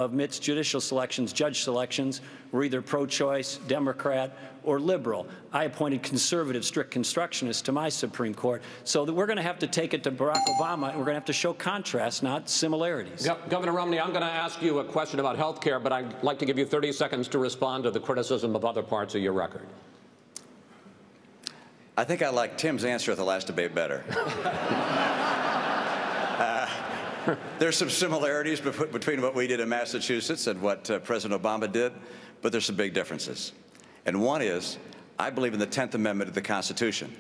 of Mitt's judicial selections, judge selections, were either pro-choice, Democrat, or liberal. I appointed conservative, strict constructionists to my Supreme Court. So that we're going to have to take it to Barack Obama, and we're going to have to show contrast, not similarities. Governor Romney, I'm going to ask you a question about health care, but I'd like to give you 30 seconds to respond to the criticism of other parts of your record. I think I like Tim's answer at the last debate better. There's some similarities between what we did in Massachusetts and what President Obama did, but there's some big differences. And one is, I believe in the 10th Amendment of the Constitution,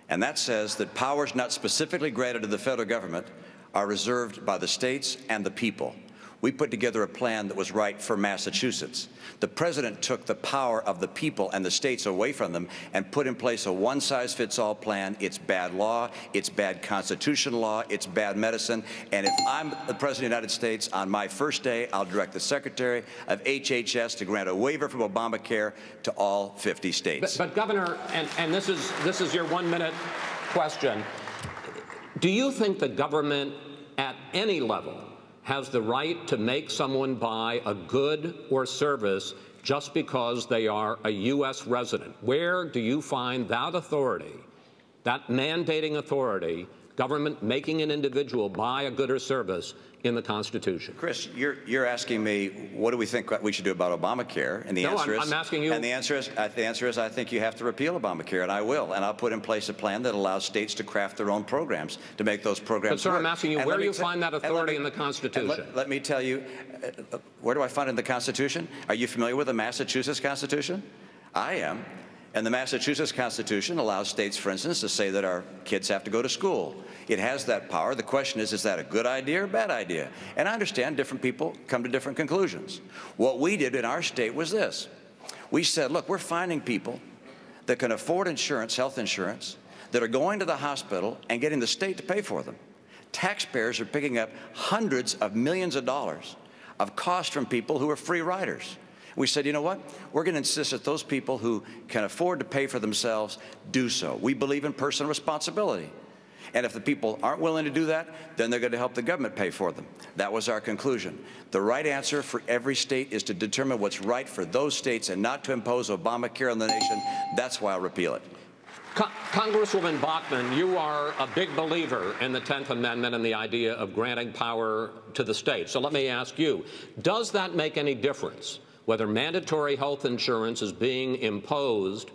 and that says that powers not specifically granted to the federal government are reserved by the states and the people. We put together a plan that was right for Massachusetts. The president took the power of the people and the states away from them and put in place a one-size-fits-all plan. It's bad law, it's bad constitutional law, it's bad medicine. And if I'm the president of the United States, on my first day, I'll direct the secretary of HHS to grant a waiver from Obamacare to all 50 states. But Governor, and this is your 1-minute question, do you think the government at any level has the right to make someone buy a good or service just because they are a U.S. resident? Where do you find that authority, that mandating authority, government making an individual buy a good or service in the Constitution? Chris, you're asking me what do we think we should do about Obamacare, and the answer is, I'm asking you. And the answer is I think you have to repeal Obamacare, and I will, and I'll put in place a plan that allows states to craft their own programs to make those programs But, sir, work. I'm asking you, where do you find that authority in the Constitution? Let me tell you, where do I find it in the Constitution? Are you familiar with the Massachusetts Constitution? I am. And the Massachusetts Constitution allows states, for instance, to say that our kids have to go to school. It has that power. The question is that a good idea or a bad idea? And I understand different people come to different conclusions. What we did in our state was this. We said, look, we're finding people that can afford insurance, health insurance, that are going to the hospital and getting the state to pay for them. Taxpayers are picking up hundreds of millions of dollars of cost from people who are free riders. We said, you know what? We're going to insist that those people who can afford to pay for themselves do so. We believe in personal responsibility. And if the people aren't willing to do that, then they're going to help the government pay for them. That was our conclusion. The right answer for every state is to determine what's right for those states and not to impose Obamacare on the nation. That's why I'll repeal it. Congresswoman Bachmann, you are a big believer in the 10th Amendment and the idea of granting power to the states. So let me ask you, does that make any difference whether mandatory health insurance is being imposed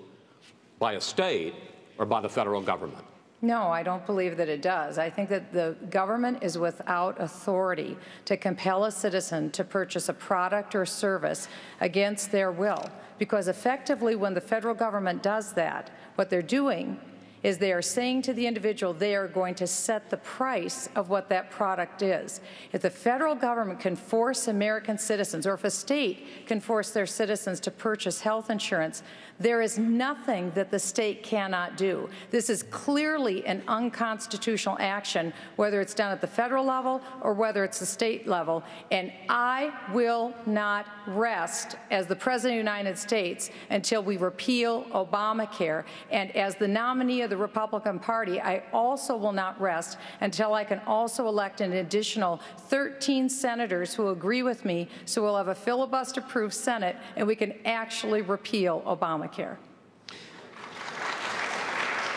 by a state or by the federal government? No, I don't believe that it does. I think that the government is without authority to compel a citizen to purchase a product or service against their will, because effectively when the federal government does that, what they're doing is they are saying to the individual they are going to set the price of what that product is. If the federal government can force American citizens, or if a state can force their citizens to purchase health insurance, there is nothing that the state cannot do. This is clearly an unconstitutional action, whether it's done at the federal level or whether it's the state level. And I will not rest as the President of the United States until we repeal Obamacare. And as the nominee of the Republican Party, I also will not rest until I can also elect an additional 13 senators who agree with me, so we'll have a filibuster-proof Senate and we can actually repeal Obamacare.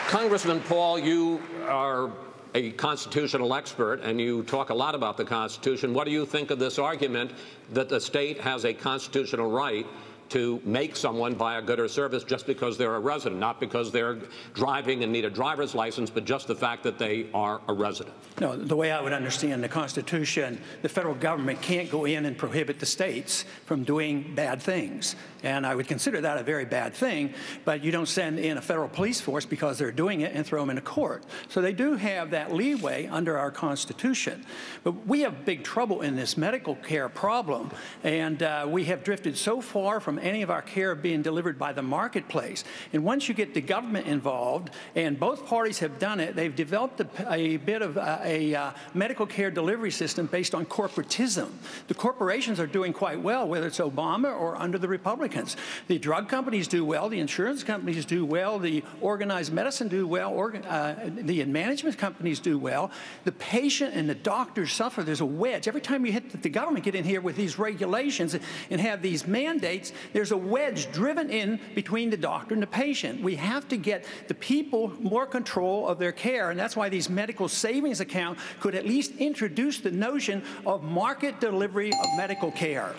Congressman Paul, you are a constitutional expert and you talk a lot about the Constitution. What do you think of this argument that the state has a constitutional right to make someone buy a good or service just because they're a resident, not because they're driving and need a driver's license, but just the fact that they are a resident? No, the way I would understand the Constitution, the federal government can't go in and prohibit the states from doing bad things. And I would consider that a very bad thing, but you don't send in a federal police force because they're doing it and throw them into court. So they do have that leeway under our Constitution. But we have big trouble in this medical care problem, and we have drifted so far from any of our care being delivered by the marketplace. And once you get the government involved, and both parties have done it, they've developed a bit of a medical care delivery system based on corporatism. The corporations are doing quite well, whether it's Obama or under the Republicans. The drug companies do well, the insurance companies do well, the organized medicine do well, the management companies do well. The patient and the doctors suffer. There's a wedge. Every time you hit the government get in here with these regulations and have these mandates, there's a wedge driven in between the doctor and the patient. We have to get the people more control of their care, and that's why these medical savings accounts could at least introduce the notion of market delivery of medical care.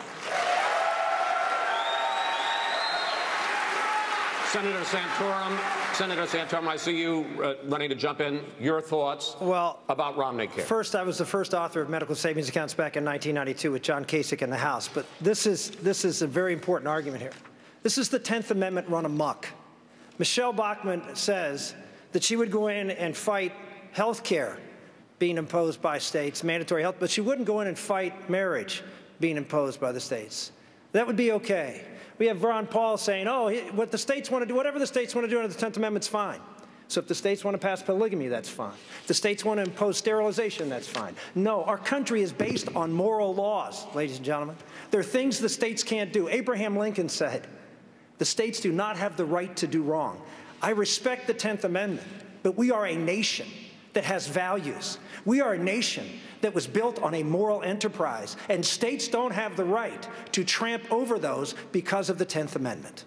Senator Santorum, I see you running to jump in. Your thoughts about Romney Care? First, I was the first author of medical savings accounts back in 1992 with John Kasich in the House. But this is a very important argument here. This is the 10th Amendment run amok. Michelle Bachmann says that she would go in and fight health care being imposed by states, mandatory health, but she wouldn't go in and fight marriage being imposed by the states. That would be okay. We have Ron Paul saying, oh, what the states want to do, whatever the states want to do under the 10th Amendment's fine. So if the states want to pass polygamy, that's fine. If the states want to impose sterilization, that's fine. No, our country is based on moral laws, ladies and gentlemen. There are things the states can't do. Abraham Lincoln said, the states do not have the right to do wrong. I respect the 10th Amendment, but we are a nation that has values. We are a nation that was built on a moral enterprise, and states don't have the right to tramp over those because of the 10th Amendment.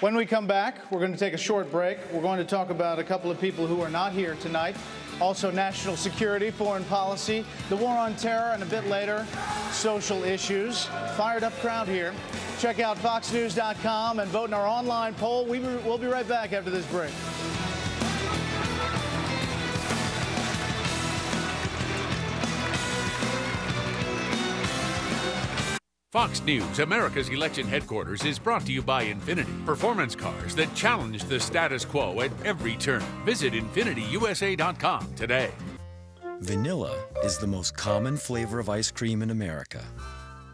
When we come back, we're going to take a short break. We're going to talk about a couple of people who are not here tonight. Also, national security, foreign policy, the war on terror, and a bit later, social issues. Fired up crowd here. Check out foxnews.com and vote in our online poll. We'll be right back after this break. Fox News, America's election headquarters, is brought to you by Infiniti, performance cars that challenge the status quo at every turn. Visit InfinityUSA.com today. Vanilla is the most common flavor of ice cream in America.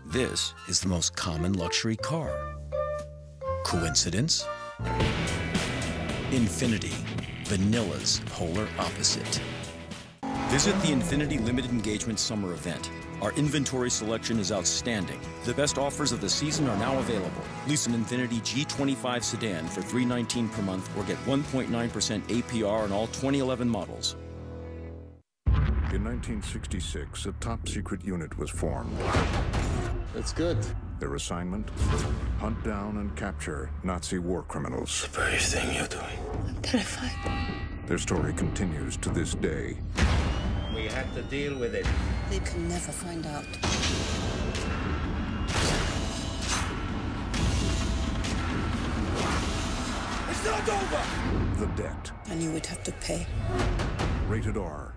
This is the most common luxury car. Coincidence? Infiniti, vanilla's polar opposite. Visit the Infiniti Limited Engagement Summer Event. Our inventory selection is outstanding. The best offers of the season are now available. Lease an Infiniti G25 sedan for $319 per month or get 1.9% APR on all 2011 models. In 1966, a top-secret unit was formed. That's good. Their assignment? Hunt down and capture Nazi war criminals. The brave thing you're doing. I'm terrified. Their story continues to this day. We have to deal with it. They can never find out. It's not over! The Debt. And you would have to pay. Rated R.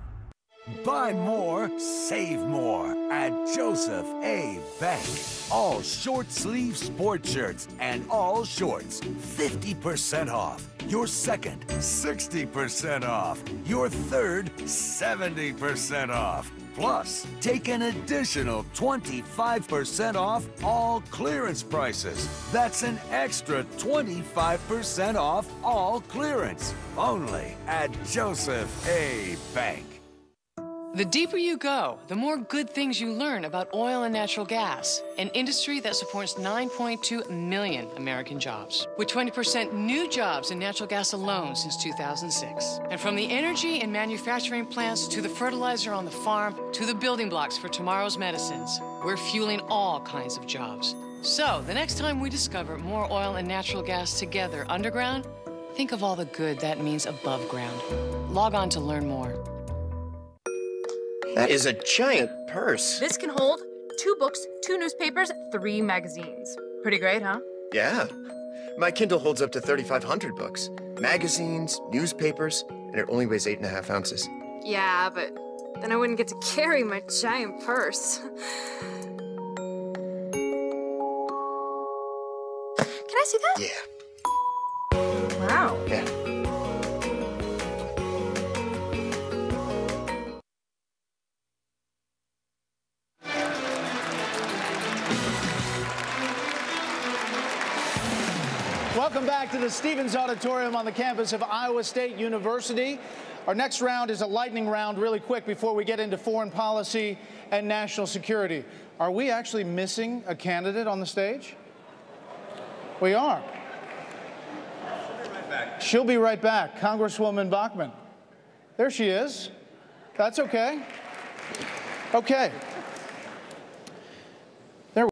Buy more, save more at Joseph A. Bank. All short sleeve sport shirts and all shorts, 50% off. Your second, 60% off. Your third, 70% off. Plus, take an additional 25% off all clearance prices. That's an extra 25% off all clearance. Only at Joseph A. Bank. The deeper you go, the more good things you learn about oil and natural gas, an industry that supports 9.2 million American jobs, with 20% new jobs in natural gas alone since 2006. And from the energy and manufacturing plants to the fertilizer on the farm to the building blocks for tomorrow's medicines, we're fueling all kinds of jobs. So the next time we discover more oil and natural gas together underground, think of all the good that means above ground. Log on to learn more. That is a giant purse. This can hold 2 books, 2 newspapers, 3 magazines. Pretty great, huh? Yeah. My Kindle holds up to 3,500 books. Magazines, newspapers, and it only weighs 8.5 ounces. Yeah, but then I wouldn't get to carry my giant purse. Can I see that? Yeah. Wow. Yeah. Welcome back to the Stevens Auditorium on the campus of Iowa State University. Our next round is a lightning round really quick before we get into foreign policy and national security. Are we actually missing a candidate on the stage? We are. She'll be right back. Congresswoman Bachmann. There she is. That's okay. Okay.